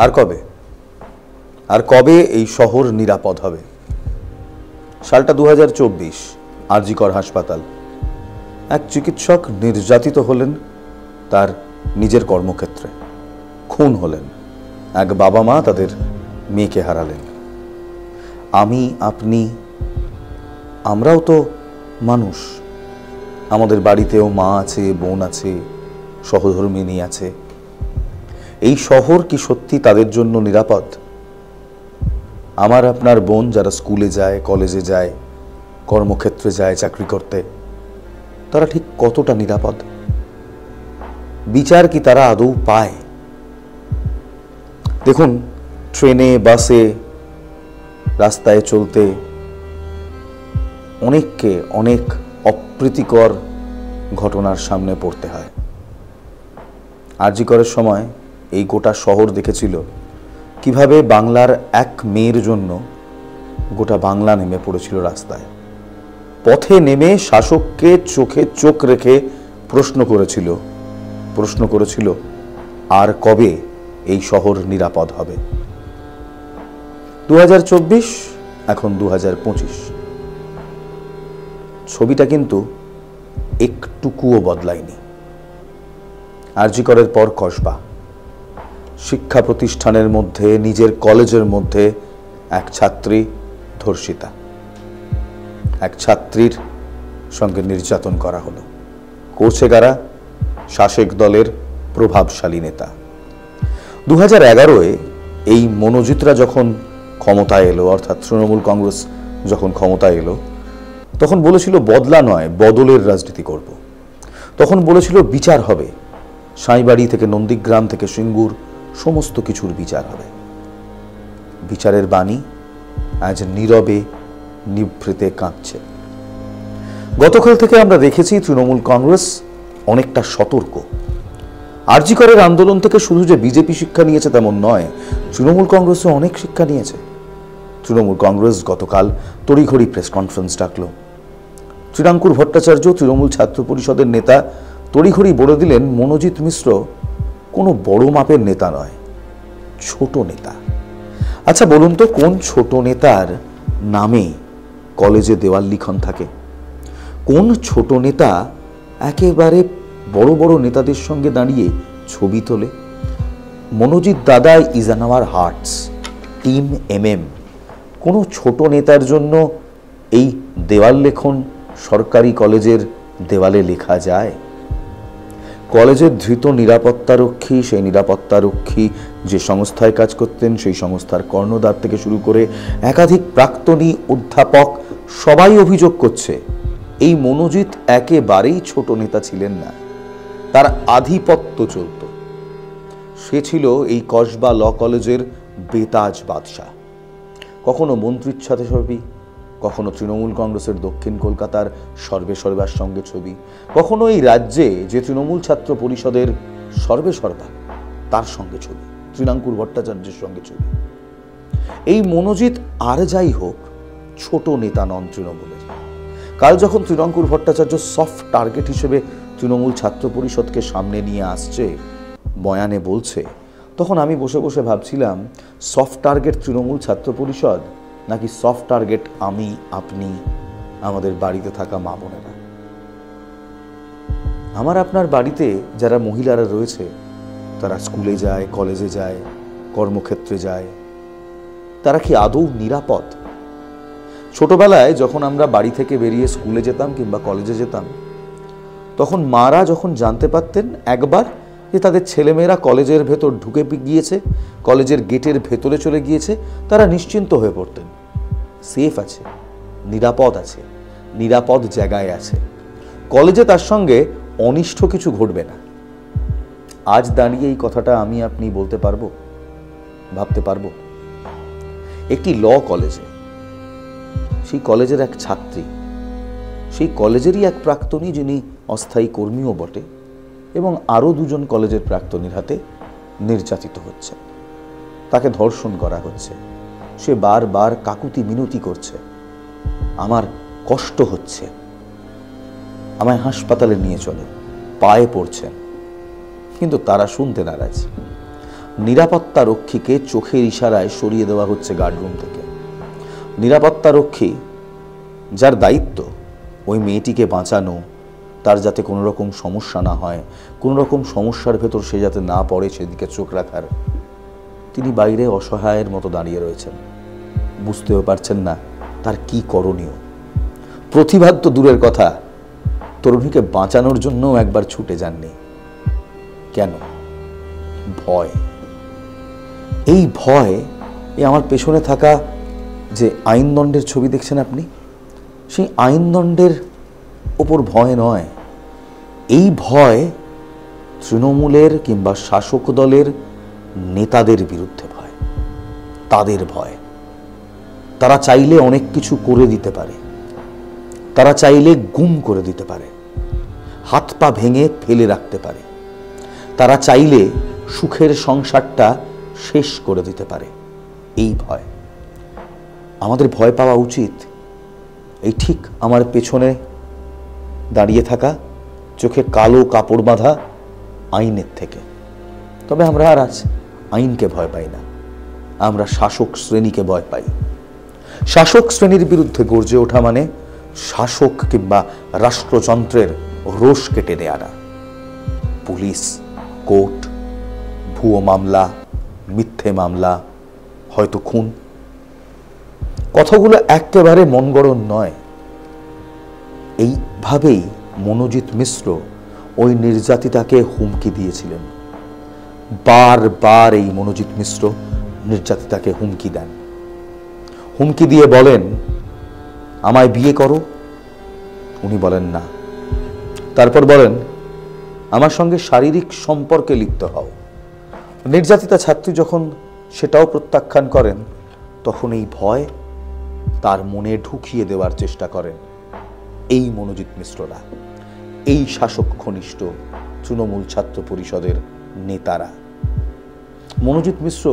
আর কবে আর কবে এই শহর নিরাপদ হবে? সালটা 2024, আরজিকর হাসপাতাল। এক চিকিৎসক নির্যাতিত হলেন তার নিজের কর্মক্ষেত্রে, খুন হলেন। এক বাবা মা তাদের মেয়েকে হারালেন। আমি, আপনি, আমরাও তো মানুষ। আমাদের বাড়িতেও মা আছে, বোন আছে, সহধর্মিণী আছে। এই শহর কি সত্যি তাদের জন্য নিরাপদ? আমার আপনার বোন যারা স্কুলে যায়, কলেজে যায়, কর্মক্ষেত্রে যায় চাকরি করতে, তারা ঠিক কতটা নিরাপদ? বিচার কি তারা আদৌ পায়? দেখুন, ট্রেনে, বাসে, রাস্তায় চলতে অনেককে অনেক অপ্রীতিকর ঘটনার সামনে পড়তে হয়। আরজিকরের সময় এই গোটা শহর দেখেছিল কিভাবে বাংলার এক মেয়ের জন্য গোটা বাংলা নেমে পড়েছিল রাস্তায়। পথে নেমে শাসককে চোখে চোখ রেখে প্রশ্ন করেছিল আর কবে এই শহর নিরাপদ হবে? 2024, এখন 2025। ছবিটা কিন্তু একটুকুও বদলায়নি। আরজিকরের পর কসবা। শিক্ষা প্রতিষ্ঠানের মধ্যে, নিজের কলেজের মধ্যে এক ছাত্রী ধর্ষিতা, এক ছাত্রীর সঙ্গে নির্যাতন করা হলো। করছে কারা? শাসক দলের প্রভাবশালী নেতা। 2011-এ এই মনোজিতরা যখন ক্ষমতায় এলো, অর্থাৎ তৃণমূল কংগ্রেস যখন ক্ষমতায় এলো, তখন বলেছিল বদলা নয়, বদলের রাজনীতি করব। তখন বলেছিল বিচার হবে, সাঁইবাড়ি থেকে নন্দীগ্রাম থেকে সিঙ্গুর সমস্ত কিছুর বিচার হবে। বিচারের বাণী আজ নীরবে নিভৃতে কাঁদছে। গতকাল থেকে আমরা দেখেছি তৃণমূল কংগ্রেস অনেকটা সতর্ক। আরজিকরের আন্দোলন থেকে শুধু যে বিজেপি শিক্ষা নিয়েছে তেমন নয়, তৃণমূল কংগ্রেসও অনেক শিক্ষা নিয়েছে। তৃণমূল কংগ্রেস গতকাল তড়িঘড়ি প্রেস কনফারেন্স ডাকল। শ্রীরাঙ্কুর ভট্টাচার্য, তৃণমূল ছাত্র পরিষদের নেতা, তড়িঘড়ি বলে দিলেন মনোজিৎ মিশ্র কোনো বড় মাপের নেতা নয়, ছোট নেতা। আচ্ছা বলুন তো, কোন ছোট নেতার নামে কলেজে দেওয়াল লিখন থাকে? কোন ছোট নেতা একেবারে বড় বড় নেতাদের সঙ্গে দাঁড়িয়ে ছবি তোলে? মনোজিৎ দাদা is an hour hearts, team MM। কোনো ছোট নেতার জন্য এই দেওয়াল লেখন সরকারি কলেজের দেওয়ালে লেখা যায়? কলেজের ধৃত নিরাপত্তারক্ষী, সেই নিরাপত্তারক্ষী যে সংস্থায় কাজ করতেন, সেই সংস্থার কর্ণধার থেকে শুরু করে একাধিক প্রাক্তনী, অধ্যাপক সবাই অভিযোগ করছে এই মনোজিৎ একেবারেই ছোট নেতা ছিলেন না, তার আধিপত্য চলত। সে ছিল এই কসবা ল কলেজের বেতাজ বাদশাহ। কখনো মন্ত্রীর সাথে ছবি, কখনো তৃণমূল কংগ্রেসের দক্ষিণ কলকাতার সর্বেসর্বার সঙ্গে ছবি, কখনো এই রাজ্যে যে তৃণমূল ছাত্র পরিষদের সর্বেসর্বা তার সঙ্গে ছবি, শ্রীরাঙ্কুর ভট্টাচার্যের সঙ্গে ছবি। এই মনোজিৎ আর যাই হোক, ছোট নেতা নন তৃণমূলের। কাল যখন শ্রীরাঙ্কুর ভট্টাচার্য সফট টার্গেট হিসেবে তৃণমূল ছাত্র পরিষদকে সামনে নিয়ে আসছে, বয়ানে বলছে, তখন আমি বসে বসে ভাবছিলাম সফট টার্গেট তৃণমূল ছাত্র পরিষদ নাকি সফট টার্গেট আমি, আপনি, আমাদের বাড়িতে থাকা মা বোনেরা। আমার আপনার বাড়িতে যারা মহিলারা রয়েছে, তারা স্কুলে যায়, কলেজে যায়, কর্মক্ষেত্রে যায়, তারা কি আদৌ নিরাপদ? ছোটবেলায় যখন আমরা বাড়ি থেকে বেরিয়ে স্কুলে যেতাম কিংবা কলেজে যেতাম, তখন মারা যখন জানতে পারতেন একবার যে তাদের ছেলেমেয়েরা কলেজের ভেতর ঢুকে গিয়েছে, কলেজের গেটের ভেতরে চলে গিয়েছে, তারা নিশ্চিন্ত হয়ে পড়তেন, সেফ আছে, নিরাপদ আছে, নিরাপদ জায়গায় আছে, কলেজে তার সঙ্গে অনিষ্ট কিছু ঘটবে না। আজ দাঁড়িয়ে এই কথাটা আমি আপনি বলতে পারবো, ভাবতে পারবো? একটি ল কলেজে, সেই কলেজের এক ছাত্রী, সেই কলেজেরই এক প্রাক্তনী যিনি অস্থায়ী কর্মীও বটে, এবং আরও দুজন কলেজের প্রাক্তনীর হাতে নির্যাতিত হচ্ছে, তাকে ধর্ষণ করা হচ্ছে। সে বারবার কাকুতি মিনতি করছে, আমার কষ্ট হচ্ছে, আমায় হাসপাতালে নিয়ে চলো, পায়ে পড়ছেন, কিন্তু তারা শুনতে নারাজ। নিরাপত্তা রক্ষীকে চোখের ইশারায় সরিয়ে দেওয়া হচ্ছে গার্ডরুম থেকে। নিরাপত্তা রক্ষী, যার দায়িত্ব ওই মেয়েটিকে বাঁচানো, তার যাতে কোনো রকম সমস্যা না হয়, কোনো রকম সমস্যার ভেতর সে যাতে না পড়ে সেদিকে চোখ রাখার, তিনি বাইরে অসহায়ের মতো দাঁড়িয়ে রয়েছেন, বুঝতেও পারছেন না তার কি করণীয়। প্রতিবাদ তো দূরের কথা, তরুণীকে বাঁচানোর জন্য একবার ছুটে যাননি। কেন? ভয়। এই ভয়, এই আমার পেছনে থাকা যে আইনদণ্ডের ছবি দেখছেন আপনি, সেই আইনদণ্ডের ওপর ভয় নয়, এই ভয় তৃণমূলের কিংবা শাসক দলের নেতাদের বিরুদ্ধে ভয়। তাদের ভয়। তারা চাইলে অনেক কিছু করে দিতে পারে, তারা চাইলে গুম করে দিতে পারে, হাত পা ভেঙে ফেলে রাখতে পারে, তারা চাইলে সুখের সংসারটা শেষ করে দিতে পারে। এই ভয়। আমাদের ভয় পাওয়া উচিত এই ঠিক আমার পেছনে দাঁড়িয়ে থাকা, চোখে কালো কাপড় বাঁধা আইনের থেকে। তবে আমরা আর আজ আইনকে ভয় পাই না, আমরা শাসক শ্রেণীকে ভয় পাই। শাসক শ্রেণীর বিরুদ্ধে গর্জে ওঠা মানে শাসক কিংবা রাষ্ট্রযন্ত্রের রোষ কেটে নেয়া না। পুলিশ, কোর্ট, ভুয়ো মামলা, মিথ্যে মামলা, হয়তো খুন, কথাগুলো একেবারে মনগড়ন নয়। এইভাবেই মনোজিৎ মিশ্র ওই নির্যাতিতাকে হুমকি দিয়েছিলেন। বারবার এই মনোজিৎ মিশ্র নির্যাতিতাকে হুমকি দেন। হুমকি দিয়ে বলেন, আমায় বিয়ে করো। উনি বলেন না। তারপর বলেন, আমার সঙ্গে শারীরিক সম্পর্কে লিপ্ত হও। নির্যাতিতা ছাত্রী যখন সেটাও প্রত্যাখ্যান করেন, তখন এই ভয় তার মনে ঢুকিয়ে দেওয়ার চেষ্টা করেন এই মনোজিৎ মিশ্ররা, এই শাসক ঘনিষ্ঠ তৃণমূল ছাত্র পরিষদের নেতারা। মনোজিৎ মিশ্র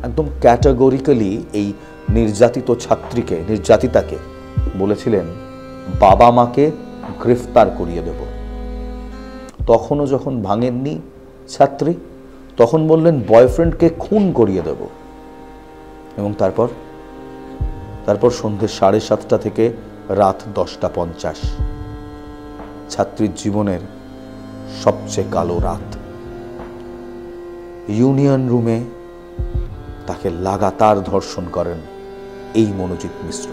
একদম ক্যাটাগরিক্যালি এই নির্যাতিত ছাত্রীকে, নির্যাতিতাকে বলেছিলেন, বাবা মাকে গ্রেফতার করিয়ে দেব। তখনও যখন ভাঙেননি ছাত্রী, তখন বললেন বয়ফ্রেন্ডকে খুন করিয়ে দেব। এবং তারপর সন্ধ্যে 7:30 থেকে রাত 10:50, ছাত্রীর জীবনের সবচেয়ে কালো রাত। ইউনিয়ন রুমে তাকে লাগাতার ধর্ষণ করেন এই মনোজিৎ মিশ্র।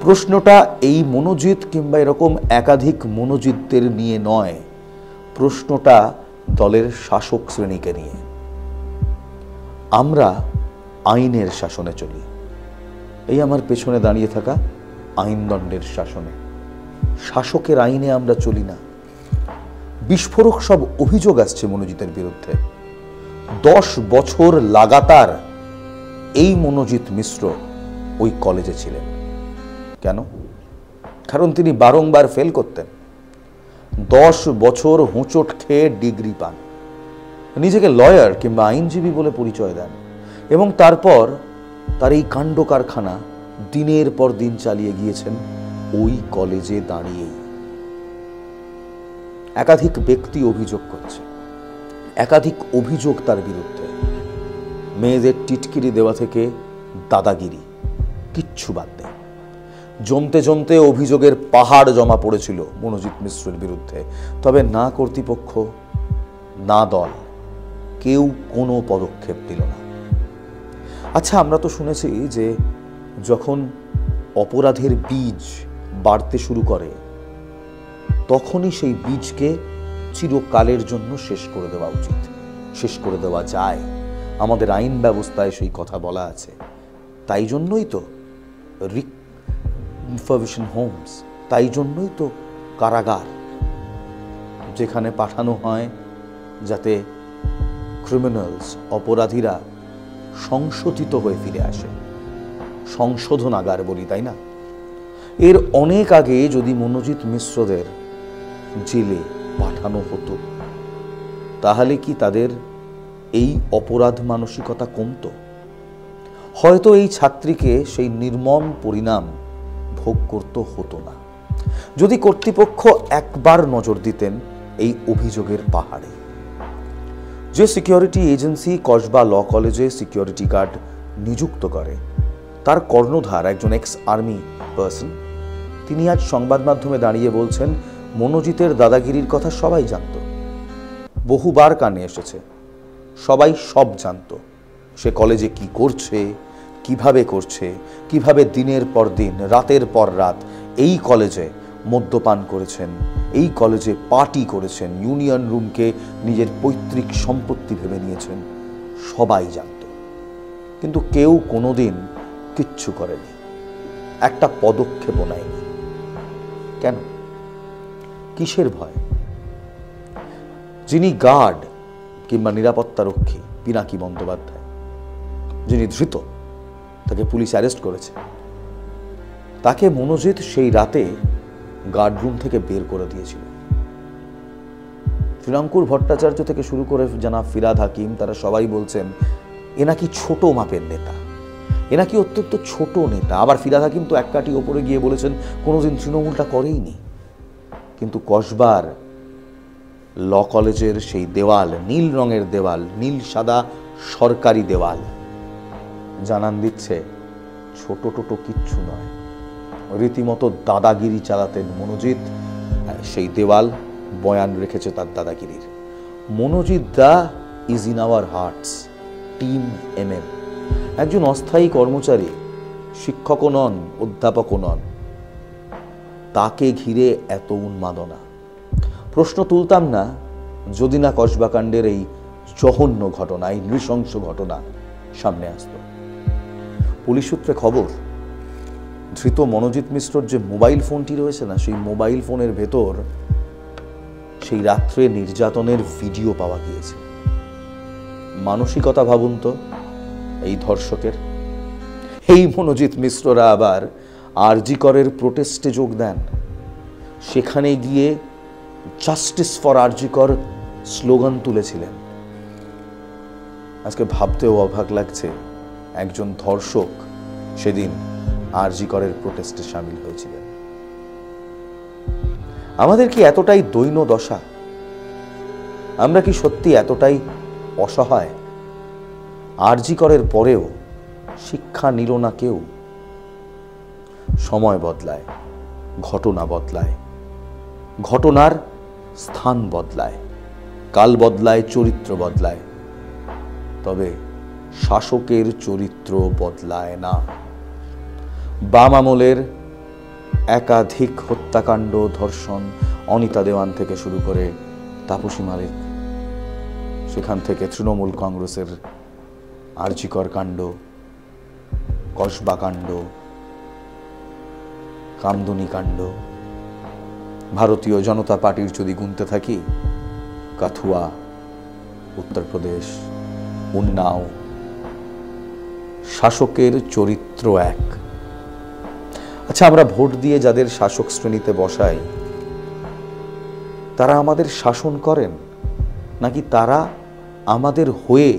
প্রশ্নটা এই মনোজিৎ কিংবা এরকম একাধিক মনোজিতদের নিয়ে নয়, প্রশ্নটা দলের শাসক শ্রেণীকে নিয়ে। আমরা আইনের শাসনে চলি, এই আমার পেছনে দাঁড়িয়ে থাকা আইনদণ্ডের শাসনে। শাসকের আইনে আমরা চলি না। বিস্ফোরক সব অভিযোগ আসছে মনোজিতের বিরুদ্ধে। 10 বছর লাগাতার এই মনোজিৎ মিশ্র ওই কলেজে ছিলেন। কেন? কারণ তিনি বারংবার ফেল করতেন। 10 বছর হোঁচট খেয়ে ডিগ্রি পান, নিজেকে লয়ার কিংবা আইনজীবী বলে পরিচয় দেন, এবং তারপর তার এই কাণ্ড কারখানা দিনের পর দিন চালিয়ে গিয়েছেন ওই কলেজে দাঁড়িয়েই। একাধিক ব্যক্তি অভিযোগ করছে, একাধিক অভিযোগ তার বিরুদ্ধে। মেয়েদের টিটকিরি দেওয়া থেকে দাদাগিরি, কিচ্ছু বাদ নেই। জমতে জমতে অভিযোগের পাহাড় জমা পড়েছিল মনোজিৎ মিশ্রের বিরুদ্ধে। তবে না কর্তৃপক্ষ, না দল, কেউ কোনো পদক্ষেপ নিল না। আচ্ছা, আমরা তো শুনেছি যে যখন অপরাধের বীজ বাড়তে শুরু করে, তখনই সেই বীজকে চিরকালের জন্য শেষ করে দেওয়া উচিত, শেষ করে দেওয়া যায়। আমাদের আইন ব্যবস্থায় সেই কথা বলা আছে। তাই জন্যই তো রিকনভার্সন হোমস, তাই জন্যই তো কারাগার, যেখানে পাঠানো হয় যাতে ক্রিমিনালস, অপরাধীরা সংশোধিত হয়ে ফিরে আসে। সংশোধনাগার বলি, তাই না? এর অনেক আগে যদি মনোজিৎ মিশ্রদের জেলে পাঠানো হতো, তাহলে কি তাদের এই অপরাধ মানসিকতা কমতো? হয়তো এই ছাত্রীকে সেই নির্মম পরিণাম ভোগ করতে হতো না, যদি কর্তৃপক্ষ একবার নজর দিতেন এই অভিযোগের পাহাড়ে, যে সিকিউরিটি এজেন্সি কসবা ল কলেজে সিকিউরিটি গার্ড নিযুক্ত করে তার কর্ণধার একজন এক্স আর্মি পার্সন, তিনি আজ সংবাদ মাধ্যমে দাঁড়িয়ে বলছেন মনোজিতের দাদাগিরির কথা সবাই জানত, বহুবার কানে এসেছে, সবাই সব জানত। সে কলেজে কি করছে, কিভাবে দিনের পর দিন রাতের পর রাত এই কলেজে মদ্যপান করেছেন, এই কলেজে পার্টি করেছেন, ইউনিয়ন রুমকে নিজের পৈতৃক সম্পত্তি ভেবে নিয়েছেন, সবাই জানত। কিন্তু কেউ কোনোদিন কিচ্ছু করেনি, একটা পদক্ষেপও নেয়নি। কেন? কিসের ভয়? যিনি গার্ড কিংবা নিরাপত্তা রক্ষী পিনাকি বন্দ্যোপাধ্যায়, যিনি ধৃত, তাকে পুলিশ অ্যারেস্ট করেছে, তাকে মনোজিৎ সেই রাতে গার্ডরুম থেকে বের করে দিয়েছিল। শ্রীরাঙ্কুর ভট্টাচার্য থেকে শুরু করে জানা ফিরাদ হাকিম, তারা সবাই বলছেন এ নাকি ছোট মাপের নেতা, এ নাকি অত্যন্ত ছোট নেতা। আবার ফিরাদ হাকিম তো এক কাঠি ওপরে গিয়ে বলেছেন কোনোদিন তৃণমূলটা করেইনি। কিন্তু কসবার ল কলেজের সেই দেওয়াল, নীল রঙের দেওয়াল, নীল সাদা সরকারি দেওয়াল জানান দিচ্ছে ছোট টোটো কিচ্ছু নয়। রীতিমতো দাদাগিরি চালাতেন মনোজিৎ, সেই দেওয়াল বয়ান রেখেছে তার দাদাগিরির। মনোজিৎ দা is in our hearts, team MM। একজন অস্থায়ী কর্মচারী, শিক্ষকও নন, অধ্যাপকও নন, তাকে ঘিরে এত উন্মাদনা। প্রশ্ন তুলতাম না যদি না কসবাকাণ্ডের এই জঘন্য ঘটনা, এই নৃশংস ঘটনা সামনে আসত। পুলিশ সূত্রে খবর, ধৃত মনোজিৎ মিশ্রর যে মোবাইল ফোনটি রয়েছে না, সেই মোবাইল ফোনের ভেতর সেই রাত্রে নির্যাতনের ভিডিও পাওয়া গিয়েছে। মানসিকতা ভাবুন তো এই ধর্ষকের। এই মনোজিৎ মিশ্ররা আবার আরজি করের প্রোটেস্টে যোগ দেন, সেখানে গিয়ে জাস্টিস ফর আরজি কর স্লোগান তুলেছিলেন। আজকে ভাবতেও অবাক লাগছে একজন ধর্ষক সেদিন আরজি করের প্রোটেস্টে সামিল হয়েছিলেন। আমাদের কি এতটাই দৈন্য দশা? আমরা কি সত্যি এতটাই অসহায়? আরজি করের পরেও শিক্ষা নিল না কেউ। সময় বদলায়, ঘটনা বদলায়, ঘটনার স্থান বদলায়, কাল বদলায়, চরিত্র বদলায়, তবে শাসকের চরিত্র বদলায় না। বাম আমলের একাধিক হত্যাকাণ্ড, ধর্ষণ, অনিতা দেওয়ান থেকে শুরু করে তাপসী মালিক, সেখান থেকে তৃণমূল কংগ্রেসের আরজি কর কাণ্ড, কসবা কাণ্ড, কামদুনি কাণ্ড, ভারতীয় জনতা পার্টির যদি গুনতে থাকি, কাথুয়া, উত্তরপ্রদেশ, উন্নাও, শাসকের চরিত্র এক। আচ্ছা, আমরা ভোট দিয়ে যাদের শাসক শ্রেণীতে বসাই, তারা আমাদের শাসন করেন নাকি তারা আমাদের হয়ে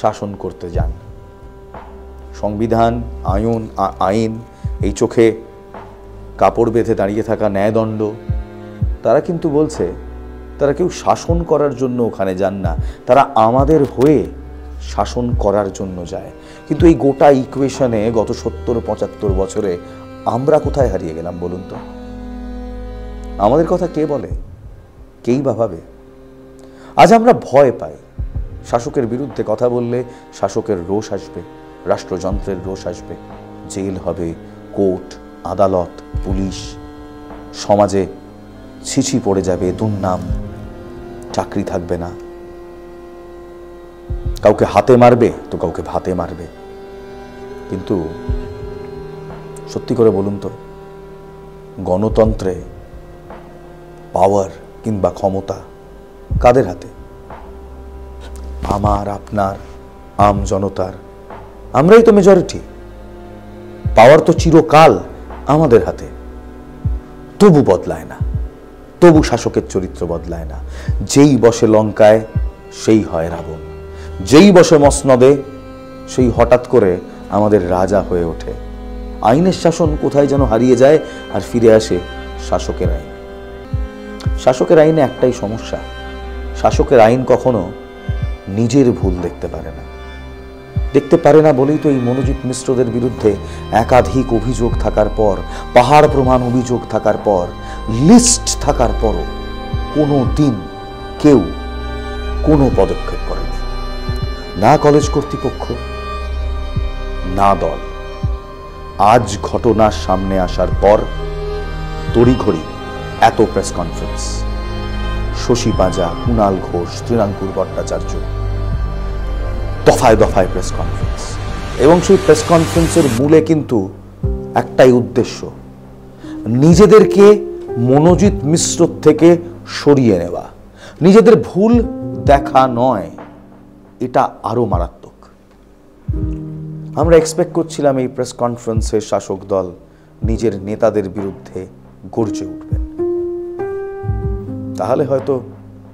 শাসন করতে যান? সংবিধান, আইন, এই চোখে কাপড় বেঁধে দাঁড়িয়ে থাকা ন্যায়দণ্ড, তারা কিন্তু বলছে তারা কেউ শাসন করার জন্য ওখানে যান না, তারা আমাদের হয়ে শাসন করার জন্য যায়। কিন্তু এই গোটা ইকুয়েশনে গত 70-75 বছরে আমরা কোথায় হারিয়ে গেলাম বলুন তো? আমাদের কথা কে বলে? কেই বা ভাবে? আজ আমরা ভয় পাই। শাসকের বিরুদ্ধে কথা বললে শাসকের রোষ আসবে, রাষ্ট্রযন্ত্রের রোষ আসবে, জেল হবে, কোর্ট, আদালত, পুলিশ, সমাজে ছিছি পড়ে যাবে, দুর্নাম, চাকরি থাকবে না, কাউকে হাতে মারবে তো কাউকে ভাতে মারবে। কিন্তু সত্যি করে বলুন তো, গণতন্ত্রে পাওয়ার কিংবা ক্ষমতা কাদের হাতে? আমার, আপনার, আম জনতার। আমরাই তো মেজরিটি। পাওয়ার তো চিরকাল আমাদের হাতে। তবু বদলায় না, তবু শাসকের চরিত্র বদলায় না। যেই বসে লঙ্কায় সেই হয় রাবণ, যেই বসে মসনদে সেই হঠাৎ করে আমাদের রাজা হয়ে ওঠে। আইনের শাসন কোথায় যেন হারিয়ে যায় আর ফিরে আসে শাসকের আইন। শাসকের আইনে একটাই সমস্যা, শাসকের আইন কখনো নিজের ভুল দেখতে পারে না। দেখতে পারে না বলেই তো এই মনোজিৎ মিশ্রদের বিরুদ্ধে একাধিক অভিযোগ থাকার পর, পাহাড় প্রমাণ অভিযোগ থাকার পর, লিস্ট থাকার পরও কোনো দিন কেউ কোনো পদক্ষেপ করেনি, না কলেজ কর্তৃপক্ষ না দল। আজ ঘটনার সামনে আসার পর তড়িঘড়ি এত প্রেস কনফারেন্স, শশী পাঁজা, কুণাল ঘোষ, তৃণাঙ্কুর ভট্টাচার্য, দফায় দফায় প্রেস কনফারেন্স। এবং সেই প্রেস কনফারেন্সের মূলে কিন্তু একটাই উদ্দেশ্য, নিজেদেরকে মনোজিৎ মিশ্র থেকে সরিয়ে নেওয়া, নিজেদের ভুল দেখা নয়, এটা আরো মারাত্মক। আমরা এক্সপেক্ট করছিলাম এই প্রেস কনফারেন্সে শাসক দল নিজের নেতাদের বিরুদ্ধে গর্জে উঠবেন, তাহলে হয়তো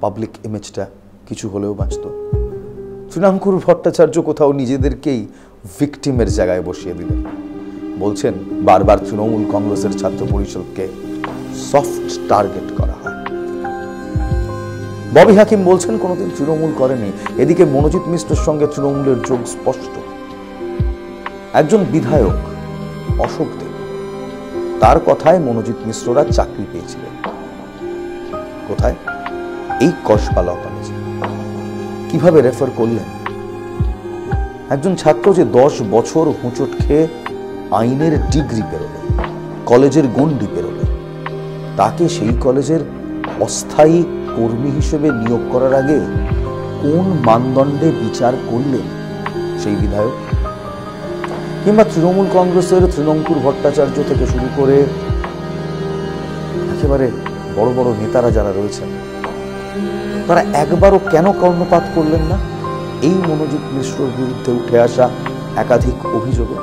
পাবলিক ইমেজটা কিছু হলেও বাঁচত। তৃণাঙ্কুর ভট্টাচার্য কোথাও নিজেদেরকেই ভিকটিমের জায়গায় বসিয়ে দিলেন, বলছেন বারবার তৃণমূল কংগ্রেসের ছাত্র পরিষদকে সফট টার্গেট করা হয়। ববি হাকিম বলছেন কোনোদিন তৃণমূল করেনি। এদিকে মনোজিৎ মিশ্রের সঙ্গে তৃণমূলের যোগ স্পষ্ট। একজন বিধায়ক অশোক দেব, তার কথায় মনোজিৎ মিশ্ররা চাকরি পেয়েছিলেন। কোথায়? এই কসবা ল কলেজে। কিভাবে রেফার করলেন? একজন ছাত্র যে 10 বছর হোঁচট খেয়ে আইনের ডিগ্রি পেরোলো, কলেজের গণ্ডি পেরোলো, তাকে সেই কলেজের অস্থায়ী কর্মী হিসেবে নিয়োগ করার আগে কোন মানদণ্ডে বিচার করলেন সেই বিধায়ক? কিংবা তৃণমূল কংগ্রেসের তৃণঙ্কুর ভট্টাচার্য থেকে শুরু করে একেবারে বড় বড় নেতারা যারা রয়েছেন, তারা একবারও কেন কর্ণপাত করলেন না এই মনোজিৎ মিশ্রর বিরুদ্ধে উঠে আসা একাধিক অভিযোগে?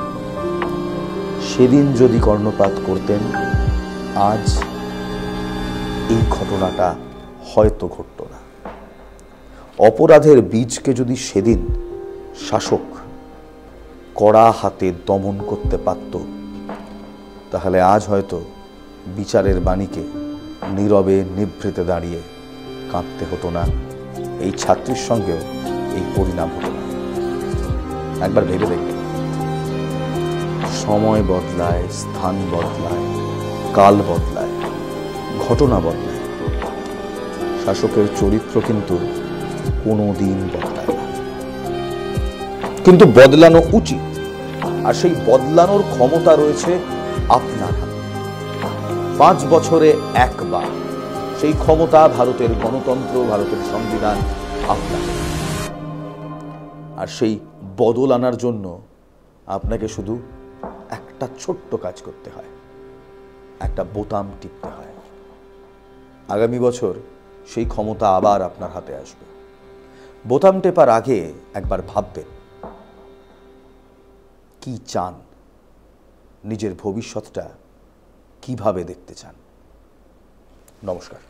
সেদিন যদি কর্ণপাত করতেন, আজ এই ঘটনাটা হয়তো ঘটত না। অপরাধের বীজকে যদি সেদিন শাসক কড়া হাতে দমন করতে পারত, তাহলে আজ হয়তো বিচারের বাণীকে নীরবে নিভৃতে দাঁড়িয়ে কাঁদতে হতো না, এই ছাত্রীর সঙ্গেও এই পরিণাম হতো না। একবার ভেবে দেখবেন, সময় বদলায়, স্থান বদলায়, কাল বদলায়, ঘটনা বদলায়, শাসকের চরিত্র কিন্তু কোনোদিন বদলায় না। কিন্তু বদলানো উচিত, আর সেই বদলানোর ক্ষমতা রয়েছে আপনার হাতে। 5 বছরে একবার সেই ক্ষমতা, ভারতের গণতন্ত্র, ভারতের সংবিধান আপনার। আর সেই বদল আনার জন্য আপনাকে শুধু একটা ছোট্ট কাজ করতে হয়, একটা বোতাম টিপতে হয়। আগামী বছর সেই ক্ষমতা আবার আপনার হাতে আসবে। বোতাম টেপার আগে একবার ভাববেন কি চান, নিজের ভবিষ্যৎটা কিভাবে দেখতে চান। নমস্কার।